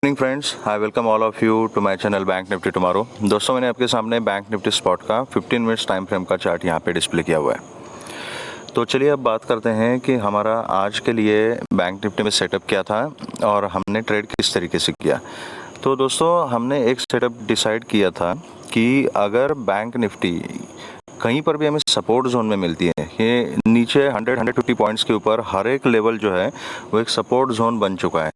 Evening friends, I welcome all of you to my channel bank nifty tomorrow. दोस्तों, मैंने आपके सामने bank nifty spot का 15 minutes time frame का chart यहाँ पे डिस्प्ले किया हुआ है। तो चलिए अब बात करते हैं कि हमारा आज के लिए बैंक निफ्टी में सेटअप क्या था और हमने ट्रेड किस तरीके से किया। तो दोस्तों, हमने एक सेटअप डिसाइड किया था कि अगर बैंक निफ्टी कहीं पर भी हमें सपोर्ट जोन में मिलती है, ये नीचे 100-150 पॉइंट्स के ऊपर हर एक लेवल जो है वो एक सपोर्ट जोन बन चुका है।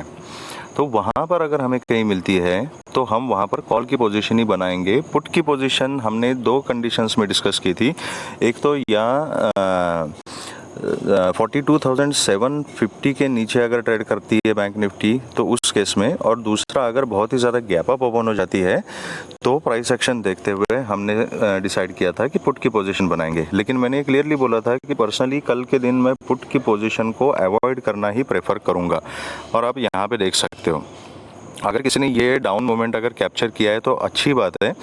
तो वहाँ पर अगर हमें कहीं मिलती है तो हम वहाँ पर कॉल की पोजीशन ही बनाएंगे। पुट की पोजीशन हमने दो कंडीशंस में डिस्कस की थी। एक तो या 42,750 के नीचे अगर ट्रेड करती है बैंक निफ्टी तो उस केस में, और दूसरा अगर बहुत ही ज़्यादा गैप अप ओपन हो जाती है तो प्राइस एक्शन देखते हुए हमने डिसाइड किया था कि पुट की पोजीशन बनाएंगे। लेकिन मैंने क्लियरली बोला था कि पर्सनली कल के दिन मैं पुट की पोजीशन को अवॉइड करना ही प्रेफर करूँगा। और आप यहाँ पे देख सकते हो, अगर किसी ने ये डाउन मोमेंट अगर कैप्चर किया है तो अच्छी बात है,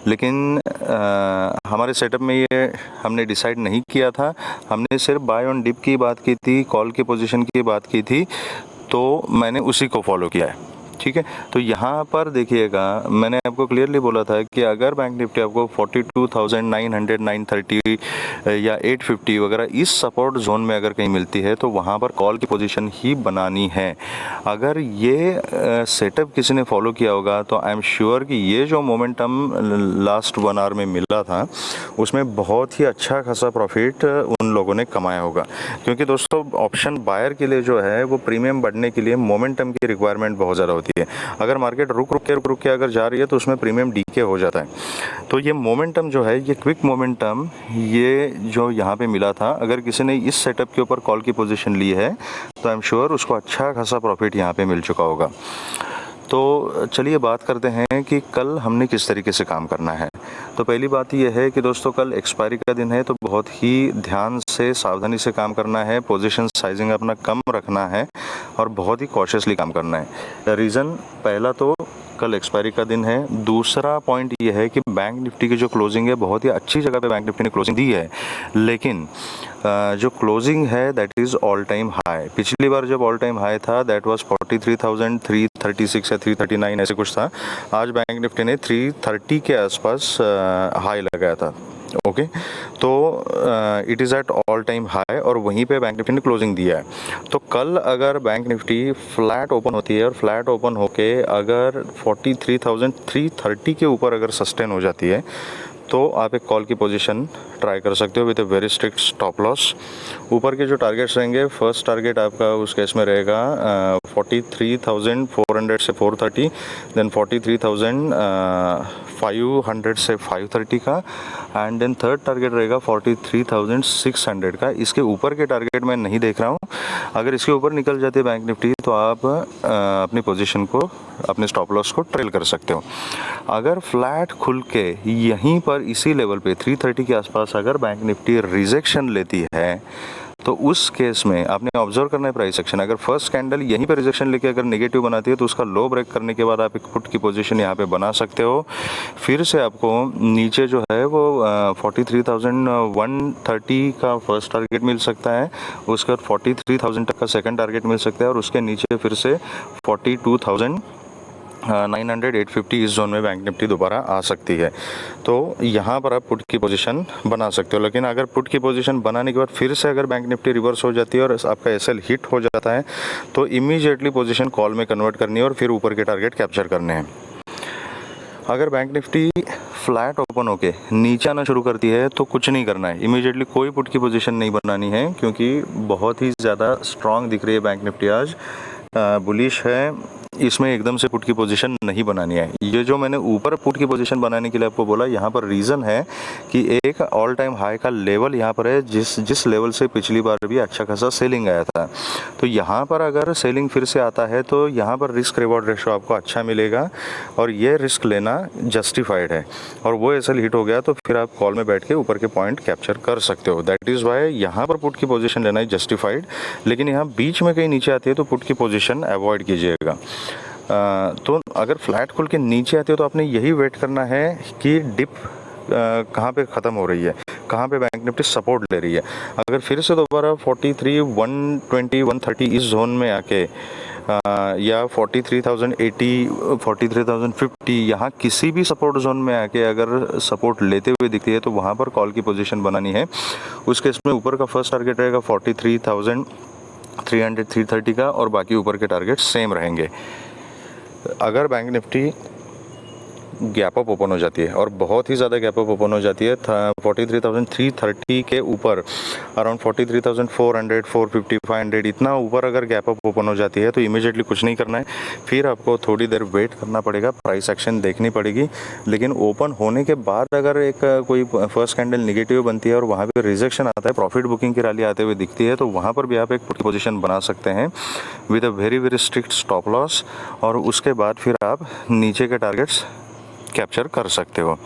लेकिन हमारे सेटअप में ये हमने डिसाइड नहीं किया था। हमने सिर्फ बाय ऑन डिप की बात की थी, कॉल की पोजीशन की बात की थी, तो मैंने उसी को फॉलो किया है। ठीक है, तो यहाँ पर देखिएगा, मैंने आपको क्लियरली बोला था कि अगर बैंक निफ्टी आपको 42,900, 930 या 850 वगैरह इस सपोर्ट जोन में अगर कहीं मिलती है तो वहाँ पर कॉल की पोजीशन ही बनानी है। अगर ये सेटअप किसी ने फॉलो किया होगा तो आई एम श्योर कि ये जो मोमेंटम लास्ट 1 आवर में मिला था उसमें बहुत ही अच्छा खासा प्रॉफिट उन लोगों ने कमाया होगा। क्योंकि दोस्तों, ऑप्शन बायर के लिए जो है वो प्रीमियम बढ़ने के लिए मोमेंटम की रिक्वायरमेंट बहुत ज़्यादा होती है। अगर मार्केट रुक रुक के अगर जा रही है तो उसमें प्रीमियम डीके हो जाता है। तो ये मोमेंटम जो है, ये क्विक मोमेंटम, ये जो यहाँ पे मिला था, अगर किसी ने इस सेटअप के ऊपर कॉल की पोजीशन ली है तो आई एम श्योर उसको अच्छा खासा प्रॉफिट यहाँ पे मिल चुका होगा। तो चलिए बात करते हैं कि कल हमने किस तरीके से काम करना है। तो पहली बात यह है कि दोस्तों, कल एक्सपायरी का दिन है तो बहुत ही ध्यान से, सावधानी से काम करना है। पोजीशन साइजिंग अपना कम रखना है और बहुत ही कॉशियसली काम करना है। रीज़न, पहला तो कल एक्सपायरी का दिन है। दूसरा पॉइंट ये है कि बैंक निफ्टी की जो क्लोजिंग है, बहुत ही अच्छी जगह पे बैंक निफ्टी ने क्लोजिंग दी है, लेकिन जो क्लोजिंग है that is all time high. पिछली बार जब ऑल टाइम हाई था दैट वाज 43,336 या 339 ऐसे कुछ था। आज बैंक निफ्टी ने 330 के आसपास हाई लगाया था। ओके, तो it is at all time high और वहीं पे बैंक निफ्टी ने क्लोजिंग दिया है। तो कल अगर बैंक निफ्टी फ्लैट ओपन होती है और फ्लैट ओपन होके अगर 43,330 के ऊपर अगर सस्टेन हो जाती है तो आप एक कॉल की पोजीशन ट्राई कर सकते हो with a very strict stop loss. ऊपर के जो टारगेट्स रहेंगे, फर्स्ट टारगेट आपका उस केस में रहेगा 43,400 से 430, देन 43,500 से 530 का, एंड देन थर्ड टारगेट रहेगा 43,600 का। इसके ऊपर के टारगेट मैं नहीं देख रहा हूँ। अगर इसके ऊपर निकल जाती है बैंक निफ्टी तो आप अपनी पोजीशन को, अपने स्टॉप लॉस को ट्रेल कर सकते हो। अगर फ्लैट खुल के यहीं पर इसी लेवल पे 330 के आसपास अगर बैंक निफ्टी रिजेक्शन लेती है तो उस केस में आपने ऑब्जर्व करना है प्राइस एक्शन। अगर फर्स्ट कैंडल यहीं पर रिजेक्शन लेके अगर नेगेटिव बनाती है तो उसका लो ब्रेक करने के बाद आप एक पुट की पोजीशन यहाँ पे बना सकते हो। फिर से आपको नीचे जो है वो 43,130 का फर्स्ट टारगेट मिल सकता है, उसका 43,000 तक का सेकंड टारगेट मिल सकता है, और उसके नीचे फिर से 42,900, 850 इस जोन में बैंक निफ्टी दोबारा आ सकती है। तो यहाँ पर आप पुट की पोजीशन बना सकते हो। लेकिन अगर पुट की पोजीशन बनाने के बाद फिर से अगर बैंक निफ्टी रिवर्स हो जाती है और आपका एसएल हिट हो जाता है तो इमीडिएटली पोजीशन कॉल में कन्वर्ट करनी है और फिर ऊपर के टारगेट कैप्चर करने हैं। अगर बैंक निफ्टी फ्लैट ओपन होके नीचे आना शुरू करती है तो कुछ नहीं करना है, इमीडिएटली कोई पुट की पोजीशन नहीं बनानी है, क्योंकि बहुत ही ज़्यादा स्ट्रांग दिख रही है बैंक निफ्टी आज, बुलिश है। इसमें एकदम से पुट की पोजीशन नहीं बनानी है। ये जो मैंने ऊपर पुट की पोजीशन बनाने के लिए आपको बोला, यहाँ पर रीज़न है कि एक ऑल टाइम हाई का लेवल यहाँ पर है, जिस लेवल से पिछली बार भी अच्छा खासा सेलिंग आया था। तो यहाँ पर अगर सेलिंग फिर से आता है तो यहाँ पर रिस्क रिवॉर्ड रेशो आपको अच्छा मिलेगा और ये रिस्क लेना जस्टिफाइड है। और वो एसएल हिट हो गया तो फिर आप कॉल में बैठ के ऊपर के पॉइंट कैप्चर कर सकते हो। दैट इज़ वाई यहाँ पर पुट की पोजीशन लेना है जस्टिफाइड। लेकिन यहाँ बीच में कहीं नीचे आती है तो पुट की पोजीशन अवॉइड कीजिएगा। तो अगर फ्लैट खुल के नीचे आती है तो आपने यही वेट करना है कि डिप कहाँ पे ख़त्म हो रही है, कहाँ पे बैंक निफ्टी सपोर्ट ले रही है। अगर फिर से दोबारा 43, 120, 130 इस जोन में आके या 43,080 43,050 यहाँ किसी भी सपोर्ट जोन में आके अगर सपोर्ट लेते हुए दिखती है तो वहाँ पर कॉल की पोजीशन बनानी है। उस केस में ऊपर का फर्स्ट टारगेट रहेगा 43,300 330 का, और बाकी ऊपर के टारगेट सेम रहेंगे। अगर bank Nifty gap up open हो जाती है और बहुत ही ज़्यादा गैप अप ओपन हो जाती है 43,330 के ऊपर, अराउंड 43,400 450 500 इतना ऊपर अगर गैप अप ओपन हो जाती है तो इमीडिएटली कुछ नहीं करना है, फिर आपको थोड़ी देर वेट करना पड़ेगा, प्राइस एक्शन देखनी पड़ेगी। लेकिन ओपन होने के बाद अगर एक कोई फर्स्ट कैंडल निगेटिव बनती है और वहाँ पर रिजेक्शन आता है, प्रॉफिट बुकिंग की रैली आते हुए दिखती है, तो वहाँ पर भी आप एक पुट पोजीशन बना सकते हैं with a very very strict stop loss, और उसके बाद फिर आप नीचे के टारगेट्स कैप्चर कर सकते हो।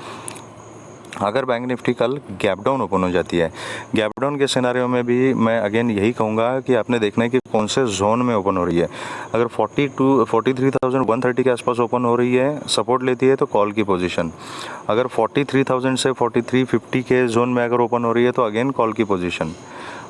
अगर बैंक निफ्टी कल गैप डाउन ओपन हो जाती है, गैप डाउन के सिनारियो में भी मैं अगेन यही कहूँगा कि आपने देखना है कि कौन से जोन में ओपन हो रही है। अगर 43,130 के आसपास ओपन हो रही है, सपोर्ट लेती है तो कॉल की पोजीशन। अगर 43,000 से 4350 के जोन में अगर ओपन हो रही है तो अगेन कॉल की पोजीशन।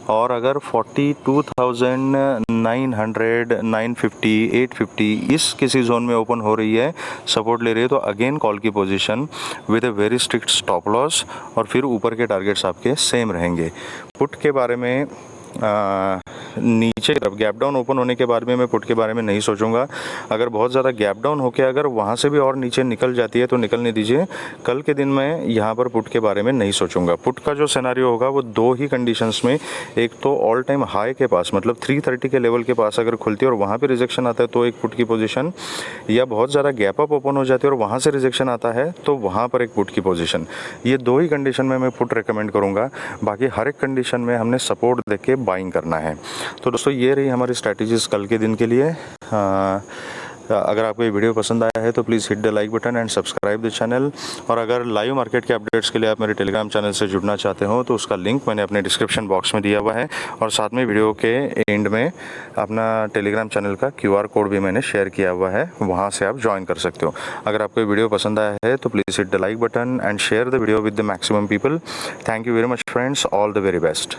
और अगर 42,900 950 850 इस किसी जोन में ओपन हो रही है, सपोर्ट ले रही है, तो अगेन कॉल की position with a very strict stop loss, और फिर ऊपर के टारगेट्स आपके सेम रहेंगे। पुट के बारे में नीचे की तरफ गैप डाउन ओपन होने के बाद में मैं पुट के बारे में नहीं सोचूंगा। अगर बहुत ज़्यादा गैप डाउन होकर अगर वहाँ से भी और नीचे निकल जाती है तो निकलने दीजिए। कल के दिन मैं यहाँ पर पुट के बारे में नहीं सोचूंगा। पुट का जो सिनेरियो होगा वो दो ही कंडीशंस में, एक तो ऑल टाइम हाई के पास मतलब 330 के लेवल के पास अगर खुलती है और वहाँ पर रिजेक्शन आता है तो एक पुट की पोजीशन, या बहुत ज़्यादा गैप अप ओपन हो जाती है और वहाँ से रिजेक्शन आता है तो वहाँ पर एक पुट की पोजीशन। ये दो ही कंडीशन में मैं पुट रिकमेंड करूँगा। बाकी हर एक कंडीशन में हमने सपोर्ट देख के बाइंग करना है। तो दोस्तों ये रही हमारी स्ट्रैटेजीज कल के दिन के लिए। अगर आपको ये वीडियो पसंद आया है तो please hit the like button and subscribe the channel. और अगर लाइव मार्केट के अपडेट्स के लिए आप मेरे टेलीग्राम चैनल से जुड़ना चाहते हो तो उसका लिंक मैंने अपने डिस्क्रिप्शन बॉक्स में दिया हुआ है, और साथ में वीडियो के एंड में अपना टेलीग्राम चैनल का QR कोड भी मैंने शेयर किया हुआ है, वहाँ से आप ज्वाइन कर सकते हो। अगर आपको ये वीडियो पसंद आया है तो please hit the like button and share the video with the maximum people. Thank you very much friends, all the very best.